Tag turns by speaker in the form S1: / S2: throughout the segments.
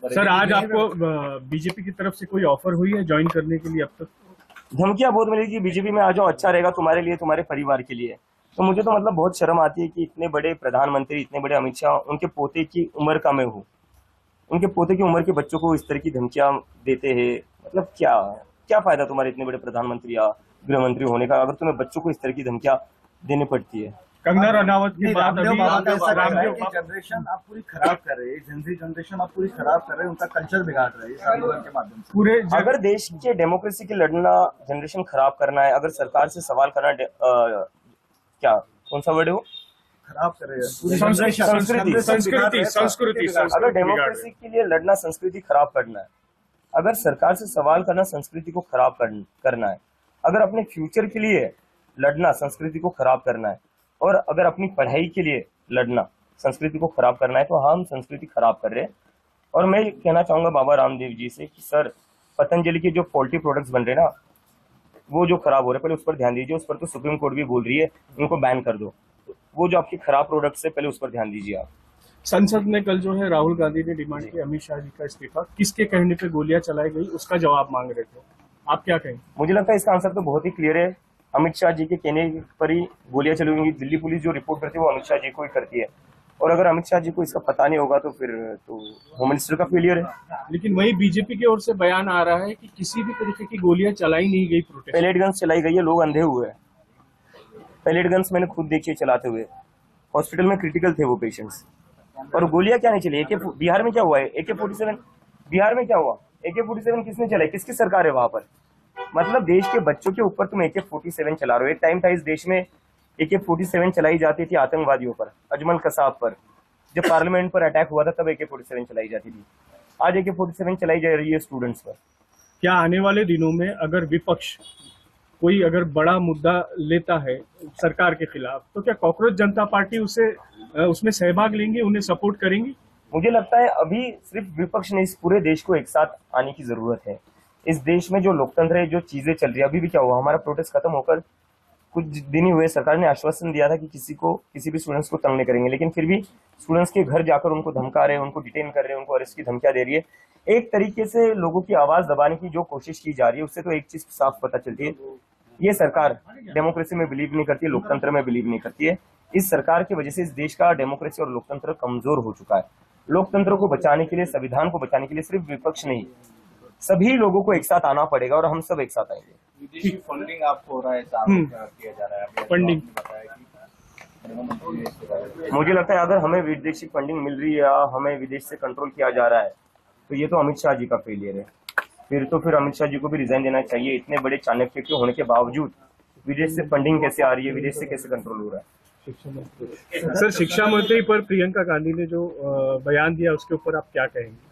S1: करेंगे।
S2: सर, आज आपको बीजेपी की तरफ से कोई ऑफर हुई है ज्वाइन करने के लिए? अब तक
S3: धमकियां बहुत मिली कि बीजेपी में आ जाओ, अच्छा रहेगा तुम्हारे लिए, तुम्हारे परिवार के लिए। तो मुझे तो मतलब बहुत शर्म आती है कि इतने बड़े प्रधानमंत्री, इतने बड़े अमित शाह, उनके पोते की उम्र का मैं हूँ, उनके पोते की उम्र के बच्चों को इस तरह की धमकियां देते हैं। मतलब क्या क्या फायदा तुम्हारे इतने बड़े प्रधानमंत्री या गृह मंत्री होने का, अगर तुम्हें बच्चों को इस तरह की धमकियां देनी पड़ती है।
S2: कंगना रनावत की बात अभी
S1: जनरेशन आप पूरी खराब कर रहे हैं, जेनजी जनरेशन आप पूरी खराब कर रहे हैं, उनका कल्चर बिगाड़ रहे हैं इस आंदोलन के माध्यम से।
S2: पूरे
S3: अगर देश के डेमोक्रेसी के लड़ना जनरेशन खराब करना है, अगर सरकार से सवाल करना क्या कौन सा वर्ड है वो,
S1: खराब कर रहे हैं
S2: संस्कृति।
S3: अगर डेमोक्रेसी के लिए लड़ना संस्कृति खराब करना है, अगर सरकार से सवाल करना संस्कृति को खराब करना है, अगर अपने फ्यूचर के लिए लड़ना संस्कृति को खराब करना है, और अगर अपनी पढ़ाई के लिए लड़ना संस्कृति को खराब करना है, तो हम संस्कृति खराब कर रहे हैं। और मैं कहना चाहूंगा बाबा रामदेव जी से कि सर, पतंजलि के जो पोल्ट्री प्रोडक्ट्स बन रहे हैं ना, वो जो खराब हो रहे हैं, पहले उस पर ध्यान दीजिए। उस पर तो सुप्रीम कोर्ट भी बोल रही है उनको बैन कर दो। वो जो आपके खराब प्रोडक्ट्स है, पहले उस पर ध्यान दीजिए आप।
S2: संसद में कल जो है राहुल गांधी ने डिमांड की अमित शाह जी का इस्तीफा। किसके कहने पे गोलियां चलाई गई, उसका जवाब मांग रहे थे, आप क्या कहेंगे?
S3: मुझे लगता है इसका आंसर तो बहुत ही क्लियर है। अमित शाह जी के कहने पर ही गोलियां चली होंगी। दिल्ली पुलिस जो रिपोर्ट करती है वो अमित शाह जी को ही करती है, और अगर अमित शाह जी को इसका पता नहीं होगा तो फिर तो होम मिनिस्टर का फेलियर है।
S2: लेकिन वही बीजेपी की ओर से बयान आ रहा है कि किसी भी तरीके की गोलियां चलाई नहीं गई। प्रोटेस्ट
S3: पैलेट गन्स चलाई गई है, लोग अंधे हुए हैं। पैलेट गन्स मैंने खुद देखी चलाते हुए, हॉस्पिटल में क्रिटिकल थे वो पेशेंट्स। और गोलियां क्या नहीं चली? बिहार में क्या हुआ है? AK-47 बिहार में क्या हुआ? AK-47 किसने चलाई? किसकी सरकार है वहां पर? मतलब देश के बच्चों के ऊपर तुम AK-47 चला रहे हो। एक टाइम था इस देश में AK-47 चलाई जाती थी आतंकवादियों पर, अजमल कसाब पर। जब पार्लियामेंट पर अटैक हुआ था तब AK-47 चलाई जाती थी। आज AK-47 चलाई जा रही है स्टूडेंट्स पर।
S2: क्या आने वाले दिनों में अगर विपक्ष कोई अगर बड़ा मुद्दा लेता है सरकार के खिलाफ, तो क्या कॉकरोच जनता पार्टी उसमें सहभाग लेंगे, उन्हें सपोर्ट करेंगी?
S3: मुझे लगता है अभी सिर्फ विपक्ष ने, इस पूरे देश को एक साथ आने की जरूरत है। इस देश में जो लोकतंत्र है, जो चीजें चल रही है, अभी भी क्या हुआ, हमारा प्रोटेस्ट खत्म होकर कुछ दिन ही हुए, सरकार ने आश्वासन दिया था कि किसी भी स्टूडेंट्स को तंग नहीं करेंगे, लेकिन फिर भी स्टूडेंट्स के घर जाकर उनको धमका रहे हैं, उनको डिटेन कर रहे हैं, उनको अरेस्ट की धमकियां दे रही है। एक तरीके से लोगों की आवाज दबाने की जो कोशिश की जा रही है, उससे तो एक चीज साफ पता चलती है, ये सरकार डेमोक्रेसी में बिलीव नहीं करती है, लोकतंत्र में बिलीव नहीं करती है। इस सरकार की वजह से इस देश का डेमोक्रेसी और लोकतंत्र कमजोर हो चुका है। लोकतंत्र को बचाने के लिए, संविधान को बचाने के लिए सिर्फ विपक्ष नहीं, सभी लोगों को एक साथ आना पड़ेगा, और हम सब एक साथ आएंगे।
S1: विदेशी फंडिंग आपको हो रहा है, किया जा रहा है
S2: फंडिंग।
S3: मुझे लगता है अगर हमें विदेशी फंडिंग मिल रही है या हमें विदेश से कंट्रोल किया जा रहा है, तो ये तो अमित शाह जी का फेलियर है। फिर अमित शाह जी को भी रिजाइन देना चाहिए। इतने बड़े चाणक्य के होने के बावजूद विदेश से फंडिंग कैसे आ रही है, विदेश से कैसे कंट्रोल हो रहा है?
S2: सर, शिक्षा मंत्री पर प्रियंका गांधी ने जो बयान दिया, उसके ऊपर आप क्या कहेंगे?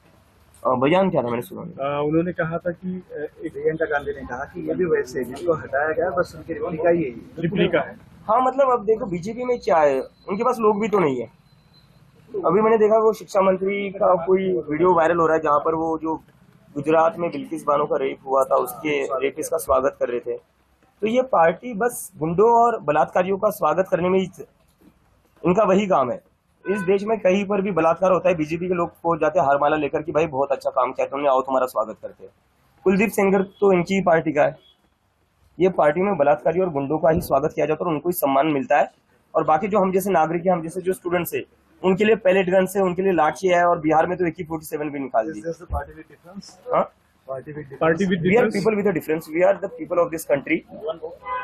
S3: बयान क्या था, मैंने सुना?
S2: उन्होंने कहा था कि
S1: प्रियंका गांधी ने कहा कि ये भी वैसे जिसको हटाया गया बस उनकी
S2: रिप्लिका है।
S3: हाँ, मतलब अब देखो बीजेपी में क्या है, उनके पास लोग भी तो नहीं है। अभी मैंने देखा वो शिक्षा मंत्री का कोई वीडियो वायरल हो रहा है, जहाँ पर वो जो गुजरात में बिल्किस बानो का रेप हुआ था, उसके रेपिस्ट का स्वागत कर रहे थे। तो ये पार्टी बस गुंडों और बलात्कारियों का स्वागत करने में इनका वही काम है। इस देश में कहीं पर भी बलात्कार होता है, बीजेपी के लोग पहुंच जाते हैं हारमाला लेकर कि भाई बहुत अच्छा काम किया तुमने, आओ तुम्हारा स्वागत करते हैं। कुलदीप सेंगर तो इनकी पार्टी का है। ये पार्टी में बलात्कारी और गुंडों का ही स्वागत किया जाता है और उनको ही सम्मान मिलता है, और बाकी जो हम जैसे नागरिक हैं, हम जैसे जो स्टूडेंट्स है, उनके लिए पैलेट गन से, उनके लिए लाठी है, और बिहार में तो AK-47 भी निकाल दी। We are people with a difference. We are the people of this country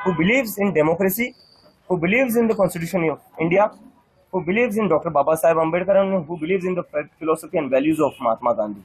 S3: who believes in democracy, who believes in the Constitution of India, who believes in Dr. Baba Saheb Ambedkar, and who believes in the philosophy and values of Mahatma Gandhi.